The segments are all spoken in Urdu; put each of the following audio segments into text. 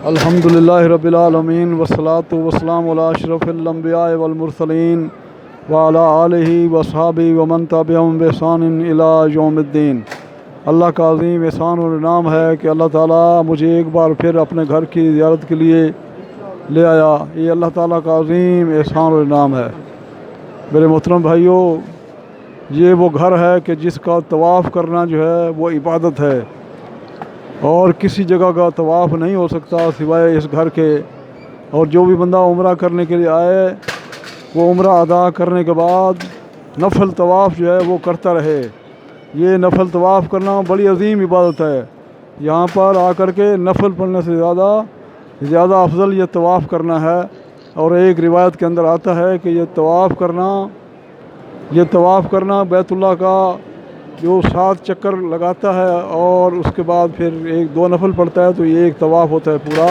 الحمدللہ رب العالمین والصلاة والسلام علی اشرف الانبیاء والمرسلین وعلی آلہ وصحبہ ومن تبعہم بإحسان الی یوم الدین۔ اللہ کا عظیم احسان اور انعام ہے کہ اللہ تعالیٰ مجھے ایک بار پھر اپنے گھر کی زیارت کے لیے لے آیا۔ یہ اللہ تعالیٰ کا عظیم احسان اور انعام ہے۔ میرے محترم بھائیوں، یہ وہ گھر ہے کہ جس کا طواف کرنا جو ہے وہ عبادت ہے، اور کسی جگہ کا طواف نہیں ہو سکتا سوائے اس گھر کے۔ اور جو بھی بندہ عمرہ کرنے کے لیے آئے وہ عمرہ ادا کرنے کے بعد نفل طواف جو ہے وہ کرتا رہے۔ یہ نفل طواف کرنا بڑی عظیم عبادت ہے۔ یہاں پر آ کر کے نفل پڑھنے سے زیادہ افضل یہ طواف کرنا ہے۔ اور ایک روایت کے اندر آتا ہے کہ یہ طواف کرنا بیت اللہ کا جو 7 چکر لگاتا ہے اور اس کے بعد پھر 1-2 نفل پڑھتا ہے تو یہ ایک طواف ہوتا ہے پورا۔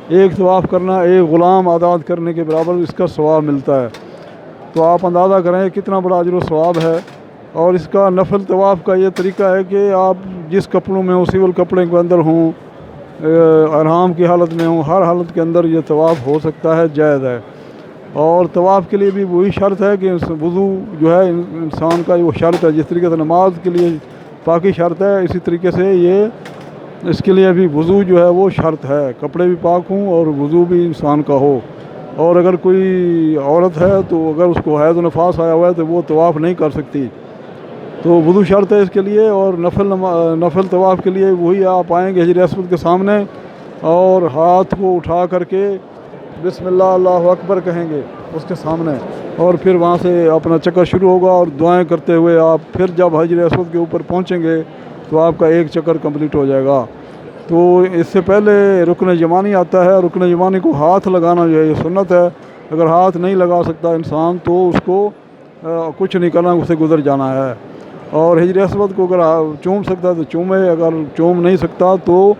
ایک طواف کرنا ایک غلام آزاد کرنے کے برابر اس کا ثواب ملتا ہے۔ تو آپ اندازہ کریں کتنا بڑا اجر و ثواب ہے۔ اور اس کا نفل طواف کا یہ طریقہ ہے کہ آپ جس کپڑوں میں ہوں، سول کپڑے کے اندر ہوں، احرام کی حالت میں ہوں، ہر حالت کے اندر یہ طواف ہو سکتا ہے، جائز ہے۔ اور طواف کے لیے بھی وہی شرط ہے کہ وضو جو ہے انسان کا وہ شرط ہے، جس طریقے سے نماز کے لیے پاکی شرط ہے، اسی طریقے سے اس کے لیے بھی وضو جو ہے وہ شرط ہے۔ کپڑے بھی پاک ہوں اور وضو بھی انسان کا ہو۔ اور اگر کوئی عورت ہے تو اگر اس کو حیض و نفاس آیا ہوا ہے تو وہ طواف نہیں کر سکتی، تو وضو شرط ہے اس کے لیے۔ اور نفل طواف کے لیے وہی آپ آئیں گے حجر اسود کے سامنے اور ہاتھ کو اٹھا کر کے بسم اللہ اللہ اکبر کہیں گے اس کے سامنے، اور پھر وہاں سے اپنا چکر شروع ہوگا اور دعائیں کرتے ہوئے آپ پھر جب حجر اسود کے اوپر پہنچیں گے تو آپ کا ایک چکر کمپلیٹ ہو جائے گا۔ تو اس سے پہلے رکن یمانی آتا ہے۔ رکن یمانی کو ہاتھ لگانا جو ہے یہ سنت ہے۔ اگر ہاتھ نہیں لگا سکتا انسان تو اس کو کچھ نہیں کرنا، اسے گزر جانا ہے۔ اور حجر اسود کو اگر چوم سکتا ہے تو چومے، اگر چوم نہیں سکتا تو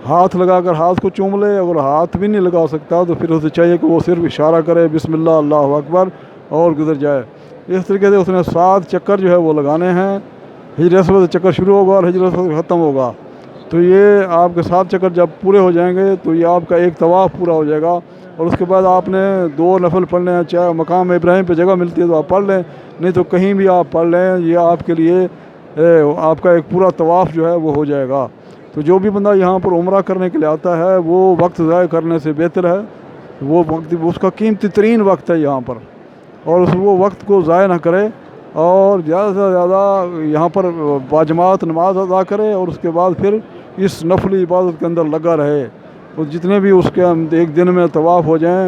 ہاتھ لگا کر ہاتھ کو چوم لے۔ اگر ہاتھ بھی نہیں لگا سکتا تو پھر اسے چاہیے کہ وہ صرف اشارہ کرے بسم اللہ اللہ اکبر اور گزر جائے۔ اس طریقے سے اس نے 7 چکر جو ہے وہ لگانے ہیں۔ حجر اسود چکر شروع ہوگا اور حجر اسود ختم ہوگا۔ تو یہ آپ کے 7 چکر جب پورے ہو جائیں گے تو یہ آپ کا ایک طواف پورا ہو جائے گا۔ اور اس کے بعد آپ نے 2 نفل پڑھنے ہیں، چاہے مقام ابراہیم پہ جگہ ملتی ہے تو آپ پڑھ لیں، نہیں تو کہیں بھی آپ پڑھ لیں۔ یہ آپ کے لیے آپ کا ایک پورا طواف جو ہے وہ ہو جائے گا۔ تو جو بھی بندہ یہاں پر عمرہ کرنے کے لیے آتا ہے وہ وقت ضائع کرنے سے بہتر ہے، وہ وقت اس کا قیمتی ترین وقت ہے یہاں پر، اور وہ وقت کو ضائع نہ کرے اور زیادہ سے زیادہ یہاں پر باجماعت نماز ادا کرے اور اس کے بعد پھر اس نفلی عبادت کے اندر لگا رہے۔ اور جتنے بھی اس کے ایک دن میں طواف ہو جائیں